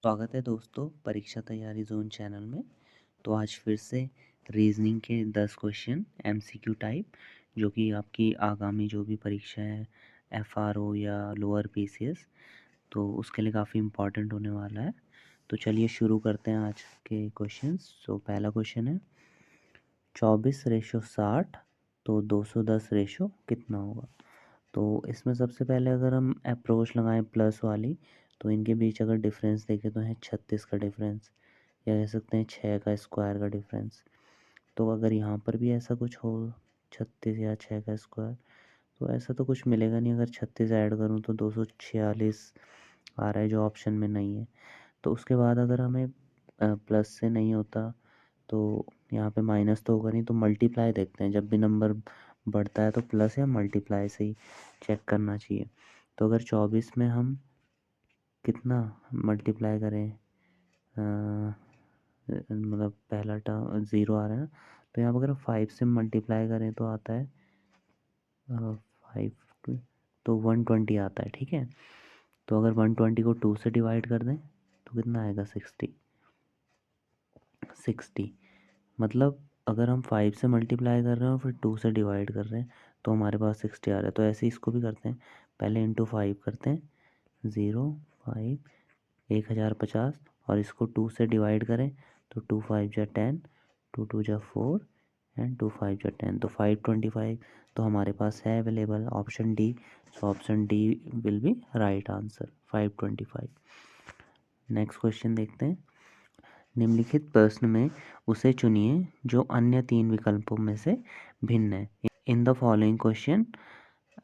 स्वागत है दोस्तों परीक्षा तैयारी जोन चैनल में। तो आज फिर से रीजनिंग के 10 क्वेश्चन एमसीक्यू टाइप जो कि आपकी आगामी जो भी परीक्षा है एफआरओ या लोअर पीसीएस तो उसके लिए काफ़ी इम्पोर्टेंट होने वाला है। तो चलिए शुरू करते हैं आज के क्वेश्चंस। तो पहला क्वेश्चन है 24:60 तो 210 रेशो कितना होगा। तो इसमें सबसे पहले अगर हम अप्रोच लगाएं प्लस वाली तो इनके बीच अगर डिफरेंस देखें तो है 36 का डिफरेंस या कह सकते हैं 6 का स्क्वायर का डिफरेंस। तो अगर यहाँ पर भी ऐसा कुछ हो 36 या 6 का स्क्वायर तो ऐसा तो कुछ मिलेगा नहीं। अगर 36 ऐड करूँ तो 246 आ रहा है जो ऑप्शन में नहीं है। तो उसके बाद अगर हमें प्लस से नहीं होता तो यहाँ पे माइनस तो होगा नहीं, तो मल्टीप्लाई देखते हैं। जब भी नंबर बढ़ता है तो प्लस या मल्टीप्लाई से ही चेक करना चाहिए। तो अगर 24 में हम कितना मल्टीप्लाई करें मतलब पहला टर्म 0 आ रहा है ना, तो यहाँ पर अगर 5 से मल्टीप्लाई करें तो आता है 5 तो 120 आता है। ठीक है, तो अगर 120 को 2 से डिवाइड कर दें तो कितना आएगा 60। मतलब अगर हम 5 से मल्टीप्लाई कर रहे हैं और फिर 2 से डिवाइड कर रहे हैं तो हमारे पास 60 आ रहा है। तो ऐसे इसको भी करते हैं, पहले इंटू 5 करते हैं 0 5 1050 और इसको 2 से डिवाइड करें तो 2 5 जा 10 2 2 जा 4 एंड 2 5 जा 10 तो 525 तो हमारे पास है available option D. So option D will be right answer 525। Next question देखते हैं। निम्नलिखित प्रश्न में उसे चुनिए जो अन्य 3 विकल्पों में से भिन्न है। In the following question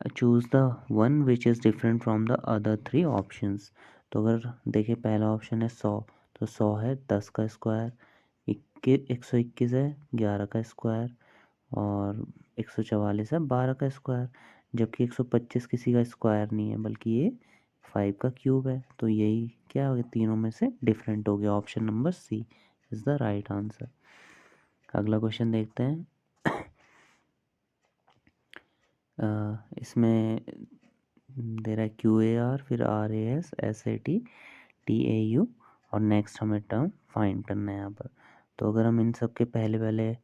choose the one which is different from the other 3 options. तो अगर देखिए पहला ऑप्शन है 100 तो 100 है 10 का स्क्वायर, 121 है 11 का स्क्वायर और 144 है 12 का स्क्वायर। जबकि 125 किसी का स्क्वायर नहीं है बल्कि ये 5 का क्यूब है। तो यही क्या हो गया, तीनों में से डिफरेंट हो गया। Option number C is the right answer. अगला क्वेश्चन देखते हैं। इसमें दे रहा है QAR फिर RAS SAT TAU और नेक्स्ट हमें टर्म फाइंड करना है यहाँ पर। तो अगर हम इन सब के पहले पहले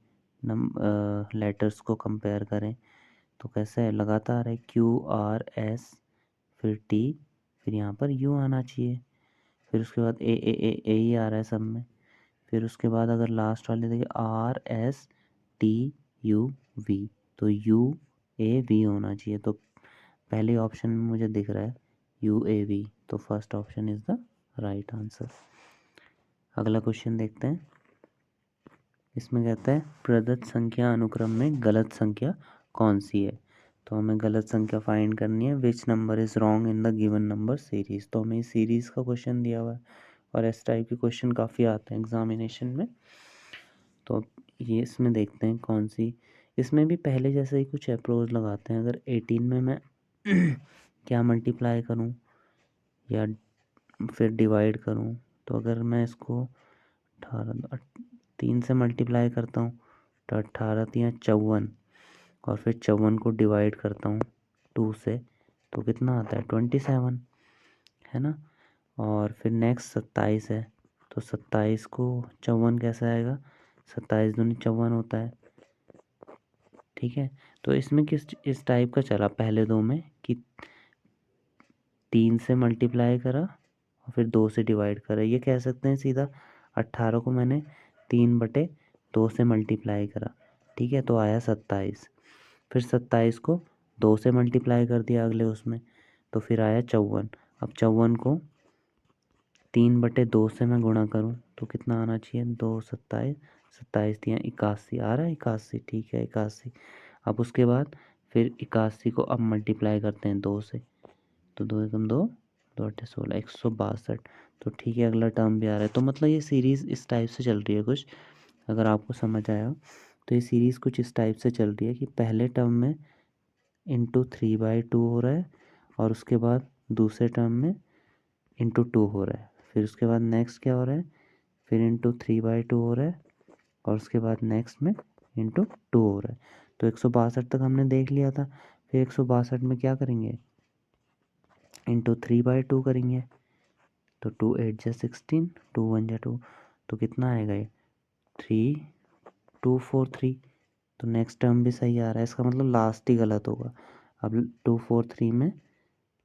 लेटर्स को कंपेयर करें तो कैसे है, लगातार है QRS फिर T फिर यहाँ पर U आना चाहिए, फिर उसके बाद ए ही आ रहा है सब में। फिर उसके बाद अगर लास्ट वाले देखिए RSTUV तो UAV होना चाहिए। तो पहले ऑप्शन में मुझे दिख रहा है UAV, तो first option is the right answer. अगला क्वेश्चन देखते हैं। इसमें कहता है प्रदत्त संख्या अनुक्रम में गलत संख्या कौन सी है। तो हमें गलत संख्या फाइंड करनी है। Which number is wrong in the given number series. तो हमें सीरीज़ का क्वेश्चन दिया हुआ है और इस टाइप के क्वेश्चन काफ़ी आते हैं एग्जामिनेशन में। तो ये इसमें देखते हैं कौन सी। इसमें भी पहले जैसे ही कुछ अप्रोच लगाते हैं। अगर 18 में मैं क्या मल्टीप्लाई करूं या फिर डिवाइड करूं, तो अगर मैं इसको 18 3 से मल्टीप्लाई करता हूं तो 18 3 54 और फिर 54 को डिवाइड करता हूँ 2 से तो कितना आता है 27, है ना। और फिर नेक्स्ट 27 है तो 27 को 54 कैसे आएगा, 27 दूनी 54 होता है। ठीक है, तो इसमें किस इस टाइप का चला पहले दो में कि 3 से मल्टीप्लाई करा और फिर 2 से डिवाइड करा। ये कह सकते हैं सीधा 18 को मैंने 3/2 से मल्टीप्लाई करा, ठीक है, तो आया 27। फिर 27 को 2 से मल्टीप्लाई कर दिया अगले उसमें तो फिर आया 54। अब 54 को 3/2 से मैं गुणा करूँ तो कितना आना चाहिए 2 27 27 3 81 आ रहा है 81, ठीक है 81। अब उसके बाद फिर 81 को अब मल्टीप्लाई करते हैं 2 से तो 2 एकम 2 2 अट्ठे 16 162। तो ठीक है अगला टर्म भी आ रहा है। तो मतलब ये सीरीज़ इस टाइप से चल रही है कुछ, अगर आपको समझ आया हो तो ये सीरीज़ कुछ इस टाइप से चल रही है कि पहले टर्म में इंटू 3/2 हो रहा है और उसके बाद दूसरे टर्म में इंटू 2 हो रहा है। फिर उसके बाद नेक्स्ट क्या हो रहा है, फिर इंटू 3/2 हो रहा है और उसके बाद नेक्स्ट में इंटू 2 हो रहा है। तो 162 तक हमने देख लिया था। फिर 162 में क्या करेंगे, इंटू 3/2 करेंगे तो 2 8 जा 16, 2 1 जा 2, तो कितना आएगा ये 3 2 4 3। तो नेक्स्ट टर्म भी सही आ रहा है, इसका मतलब लास्ट ही गलत होगा। अब 2 4 3 में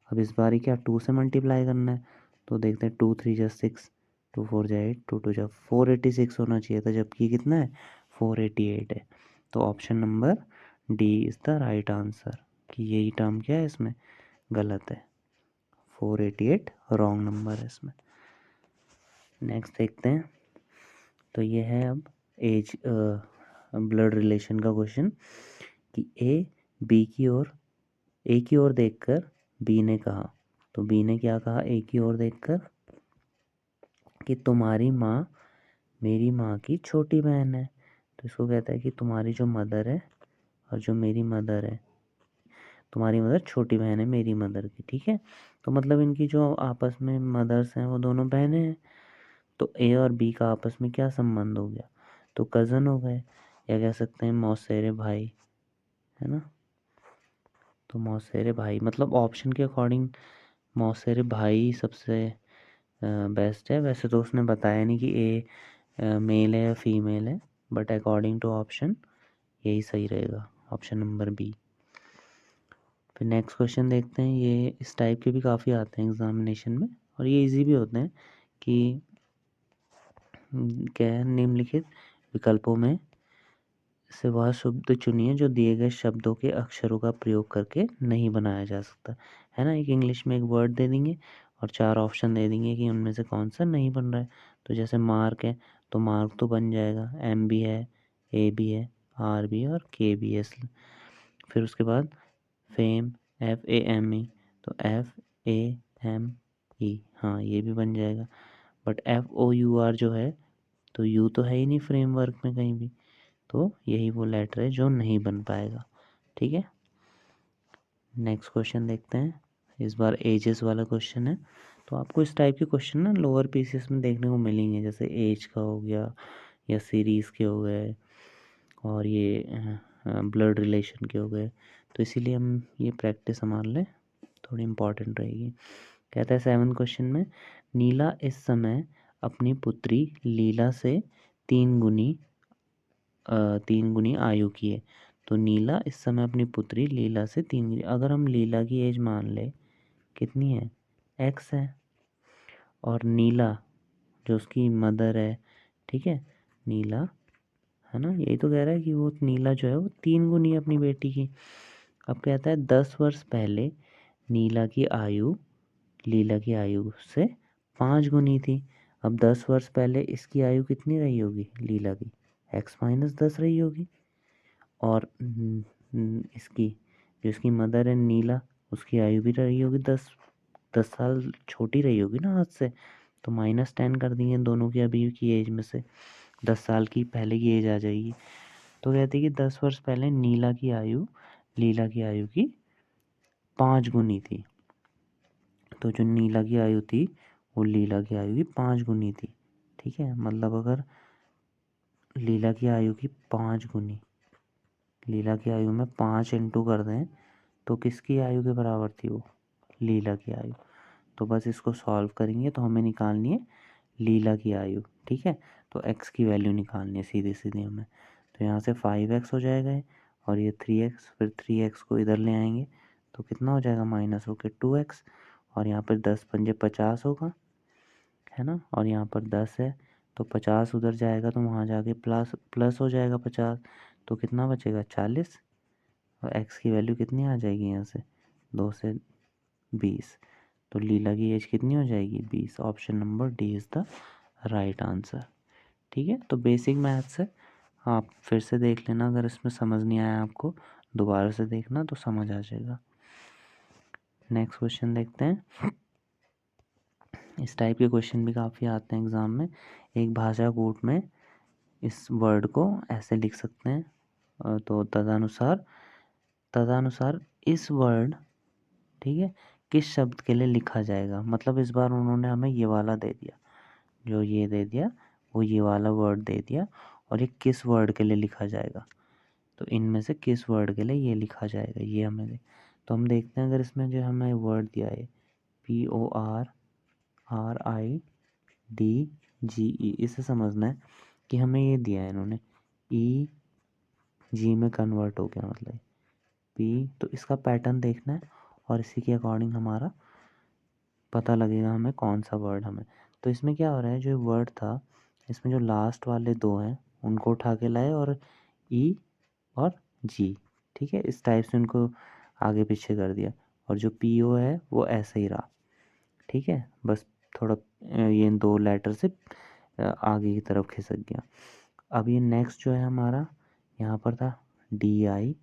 अब इस बार क्या 2 से मल्टीप्लाई करना है, तो देखते हैं 2 3 जा 6, 2 4 जा 8, 2 2 जा 486 होना चाहिए था, जबकि कितना है 488 है। तो option number D is the right answer, कि यही टर्म क्या है इसमें गलत है, 488 रॉन्ग नंबर है इसमें। नेक्स्ट देखते हैं, तो ये है अब एज ब्लड रिलेशन का क्वेश्चन, कि ए की ओर देखकर बी ने कहा, तो बी ने क्या कहा ए की ओर देखकर, कि तुम्हारी माँ मेरी माँ की छोटी बहन है। तो इसको कहता है कि तुम्हारी जो मदर है और जो मेरी मदर है, तुम्हारी मदर छोटी बहन है मेरी मदर की, ठीक है। तो मतलब इनकी जो आपस में मदर्स हैं वो दोनों बहनें हैं। तो ए और बी का आपस में क्या संबंध हो गया, तो कज़न हो गए, या कह सकते हैं मौसेरे भाई, है ना। तो मौसेरे भाई मतलब ऑप्शन के अकॉर्डिंग मौसेरे भाई सबसे बेस्ट है। वैसे तो उसने बताया नहीं कि ए मेल है या फीमेल है, बट अकॉर्डिंग टू ऑप्शन यही सही रहेगा, ऑप्शन नंबर बी। फिर नेक्स्ट क्वेश्चन देखते हैं, ये इस टाइप के भी काफ़ी आते हैं एग्जामिनेशन में, और ये इजी भी होते हैं, कि क्या है, निम्नलिखित विकल्पों में से वह शब्द चुनिए जो दिए गए शब्दों के अक्षरों का प्रयोग करके नहीं बनाया जा सकता, है ना। एक इंग्लिश में एक वर्ड दे देंगे और 4 ऑप्शन दे देंगे कि उनमें से कौन सा नहीं बन रहा है। तो जैसे मार्क है, तो मार्क तो बन जाएगा, एम भी है, ए भी है, आर भी है और के भी है। फिर उसके बाद fame, F A M E, तो एफ ए एम ई, हाँ ये भी बन जाएगा। But F O U R जो है, तो यू तो है ही नहीं फ्रेमवर्क में कहीं भी, तो यही वो लेटर है जो नहीं बन पाएगा, ठीक है। नेक्स्ट क्वेश्चन देखते हैं, इस बार एजेस वाला क्वेश्चन है। तो आपको इस टाइप के क्वेश्चन ना लोअर पीसीएस में देखने को मिलेंगे, जैसे एज का हो गया या सीरीज़ के हो गए, और ये ब्लड रिलेशन के हो गए। तो इसीलिए हम ये प्रैक्टिस हमारे लिए थोड़ी इम्पोर्टेंट रहेगी। कहता है 7th क्वेश्चन में, नीला इस समय अपनी पुत्री लीला से 3 गुनी आयु की है। तो नीला इस समय अपनी पुत्री लीला से 3 गुनी, अगर हम लीला की एज मान ले कितनी है, एक्स है, और नीला जो उसकी मदर है, ठीक है, नीला, है ना, यही तो कह रहा है कि वो नीला जो है वो 3 गुनी है अपनी बेटी की। अब कहता है 10 वर्ष पहले नीला की आयु लीला की आयु से 5 गुनी थी। अब 10 वर्ष पहले इसकी आयु कितनी रही होगी लीला की, x-10 रही होगी। और इसकी जो इसकी मदर है नीला, उसकी आयु भी रही होगी 10 साल छोटी रही होगी ना आज से, तो -10 कर दिए दोनों की अभी की एज में से, 10 साल की पहले की एज आ जाएगी। तो कहते हैं कि 10 वर्ष पहले नीला की आयु लीला की आयु की 5 गुनी थी। तो जो नीला की आयु थी वो लीला की आयु की 5 गुनी थी, ठीक है। मतलब अगर लीला की आयु की 5 गुनी, लीला की आयु में 5 इंटू कर दें, तो किसकी आयु के बराबर थी वो, लीला की आयु। तो बस इसको सॉल्व करेंगे तो हमें निकालनी है लीला की आयु, ठीक है। तो x की वैल्यू निकालनी है सीधी सीधी हमें। तो यहाँ से 5x हो जाएगा ये, और ये 3x, फिर 3x को इधर ले आएंगे तो कितना हो जाएगा माइनस होके 2x, और यहाँ पर 10 पंजे 50 होगा, है ना। और यहाँ पर 10 है, तो 50 उधर जाएगा तो वहाँ जाके प्लस प्लस हो जाएगा 50, तो कितना बचेगा 40, और x की वैल्यू कितनी आ जाएगी यहाँ से 2 से 20, तो लीला की एज कितनी हो जाएगी 20। Option number D is the right answer, ठीक है। तो बेसिक मैथ्स है, आप फिर से देख लेना, अगर इसमें समझ नहीं आया आपको दोबारा से देखना तो समझ आ जाएगा। नेक्स्ट क्वेश्चन देखते हैं, इस टाइप के क्वेश्चन भी काफ़ी आते हैं एग्ज़ाम में। एक भाषा कूट में इस वर्ड को ऐसे लिख सकते हैं, तो तदनुसार इस वर्ड, ठीक है, किस शब्द के लिए लिखा जाएगा। मतलब इस बार उन्होंने हमें ये वाला दे दिया, जो ये दे दिया वो ये वाला वर्ड दे दिया, और ये किस वर्ड के लिए लिखा जाएगा, तो इनमें से किस वर्ड के लिए ये लिखा जाएगा ये हमें तो हम देखते हैं, अगर इसमें जो हमें वर्ड दिया है POR RIDGE। इसे समझना है कि हमें ये दिया है इन्होंने EG में कन्वर्ट हो गया मतलब P, तो इसका पैटर्न देखना है और इसी के अकॉर्डिंग हमारा पता लगेगा हमें कौन सा वर्ड हमें। तो इसमें क्या हो रहा है, जो वर्ड था इसमें जो लास्ट वाले दो हैं उनको उठा के लाए और E और G, ठीक है, इस टाइप से उनको आगे पीछे कर दिया और जो PO है वो ऐसे ही रहा, ठीक है, बस थोड़ा ये इन दो लेटर से आगे की तरफ खिसक गया। अब ये नेक्स्ट जो है हमारा यहाँ पर था DI,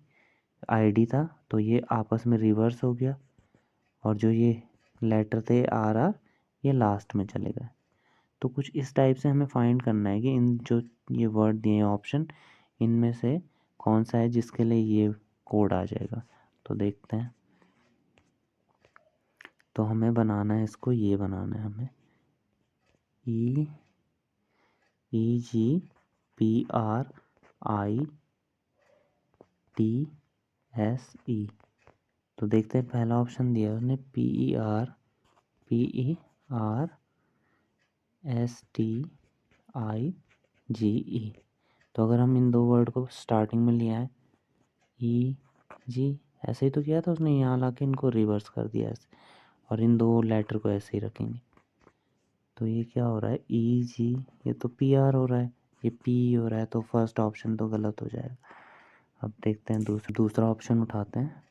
ID था, तो ये आपस में रिवर्स हो गया और जो ये लेटर थे RR ये लास्ट में चले गए। तो कुछ इस टाइप से हमें फाइंड करना है कि इन जो ये वर्ड दिए हैं ऑप्शन, इनमें से कौन सा है जिसके लिए ये कोड आ जाएगा। तो देखते हैं, तो हमें बनाना है इसको, ये बनाना है हमें EGPRITSE। तो देखते हैं, पहला ऑप्शन दिया उसने PERSTIGE। तो अगर हम इन दो वर्ड को स्टार्टिंग में लिया है EG, ऐसे ही तो किया था उसने, यहाँ ला के इनको रिवर्स कर दिया ऐसे, और इन दो लेटर को ऐसे ही रखेंगे। तो ये क्या हो रहा है EG, ये तो PR हो रहा है, ये P हो रहा है, तो फर्स्ट ऑप्शन तो गलत हो जाएगा। अब देखते हैं दूसरा ऑप्शन उठाते हैं।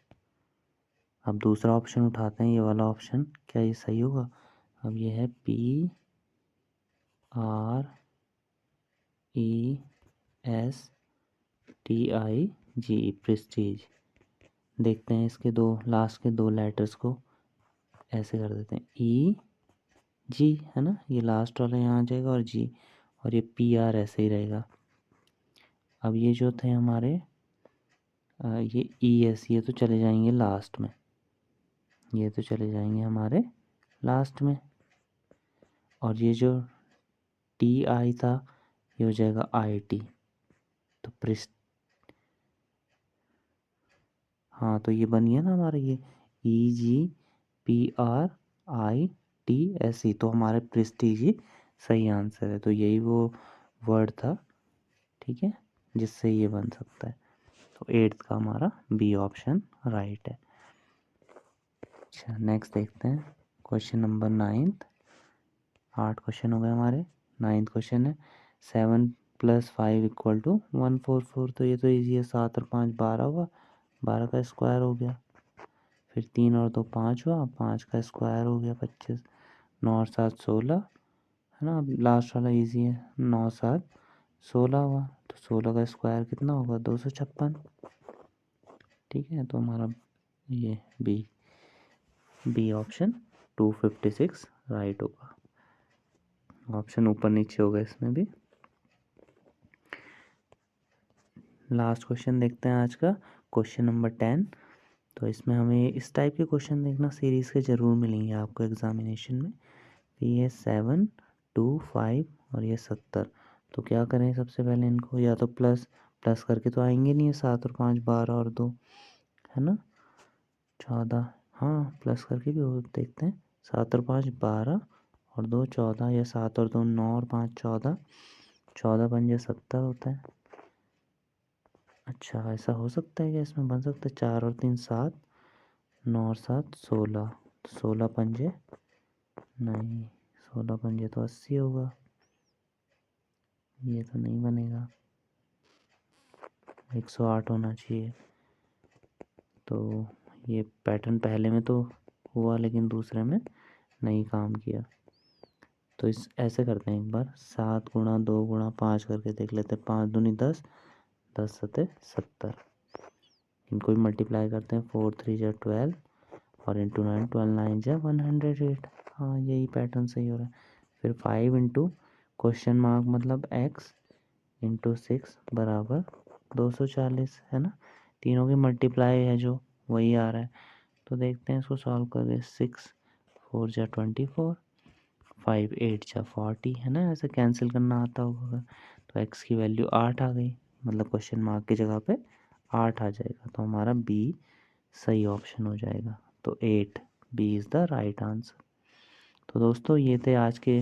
अब दूसरा ऑप्शन उठाते हैं, ये वाला ऑप्शन, क्या ये सही होगा? अब ये है PRESTIGE। प्रेस्टीज। देखते हैं इसके दो लास्ट के दो लेटर्स को ऐसे कर देते हैं EG, है ना, ये लास्ट वाला यहाँ आ जाएगा और G, और ये PR ऐसे ही रहेगा। अब ये जो थे हमारे ये ES, ये तो चले जाएंगे लास्ट में, ये तो चले जाएंगे हमारे लास्ट में, और ये जो TI था ये हो जाएगा IT। तो हाँ, तो ये बन गया ना हमारा ये EGPRITSE, तो हमारे प्रेस्टीज ही सही आंसर है। तो यही वो वर्ड था, ठीक है, जिससे ये बन सकता है। तो 8th का हमारा B ऑप्शन राइट है। अच्छा, नेक्स्ट देखते हैं क्वेश्चन नंबर 9th। 8 क्वेश्चन हो गए हमारे। 9th क्वेश्चन है 7 + 5 = 144। तो ये तो ईजी है, 7 और 5 12 हुआ, 12 का स्क्वायर हो गया, फिर 3 और 2 5 हुआ, 5 का स्क्वायर हो गया 25, 9 और 7 16, है ना। अब लास्ट वाला इजी है, 9 7 16 हुआ, तो 16 का स्क्वायर कितना होगा? 256, ठीक है। तो हमारा ये बी ऑप्शन 256 राइट होगा। ऑप्शन ऊपर नीचे होगा इसमें भी। लास्ट क्वेश्चन देखते हैं आज का, क्वेश्चन नंबर 10। तो इसमें हमें इस टाइप के क्वेश्चन देखना सीरीज़ के ज़रूर मिलेंगे आपको एग्जामिनेशन में। ये 7 2 5 और ये 70। तो क्या करें, सबसे पहले इनको या तो प्लस करके तो आएंगे नहीं, 7 और 5 12 और 2, है ना, 14। हाँ, प्लस करके भी हो, देखते हैं, 7 और 5 12 और 2 14, या 7 और 2 9 और 5 14, 14 पंजे 70 होता है। अच्छा, ऐसा हो सकता है क्या? इसमें बन सकता है 4 और 3 7, 9 और 7 16, तो 16 पंजे नहीं, 16 पंजे तो 80 होगा, ये तो नहीं बनेगा, 108 होना चाहिए। तो ये पैटर्न पहले में तो हुआ लेकिन दूसरे में नहीं काम किया। तो इस ऐसे करते हैं, एक बार 7 × 2 × 5 करके देख लेते हैं। 5 दूनी 10, 10 सते 70, इनको भी मल्टीप्लाई करते हैं। 4 3 जा 12 और इंटू 9, 12 9 जा 108। हाँ, यही पैटर्न सही हो रहा है। फिर 5 × क्वेश्चन मार्क मतलब x × 6 बराबर 240, है ना। तीनों की मल्टीप्लाई है जो, वही आ रहा है। तो देखते हैं इसको सॉल्व करके। 6 4 जा 24, 5 8 जा 40, है ना, ऐसे कैंसिल करना आता होगा अगर। तो x की वैल्यू 8 आ गई, मतलब क्वेश्चन मार्क की जगह पे 8 आ जाएगा। तो हमारा B सही ऑप्शन हो जाएगा। तो 8 B is the right answer. तो दोस्तों ये थे आज के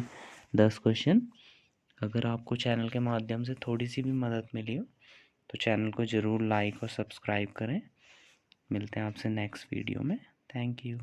10 क्वेश्चन। अगर आपको चैनल के माध्यम से थोड़ी सी भी मदद मिली हो तो चैनल को ज़रूर लाइक और सब्सक्राइब करें। मिलते हैं आपसे नेक्स्ट वीडियो में। Thank you.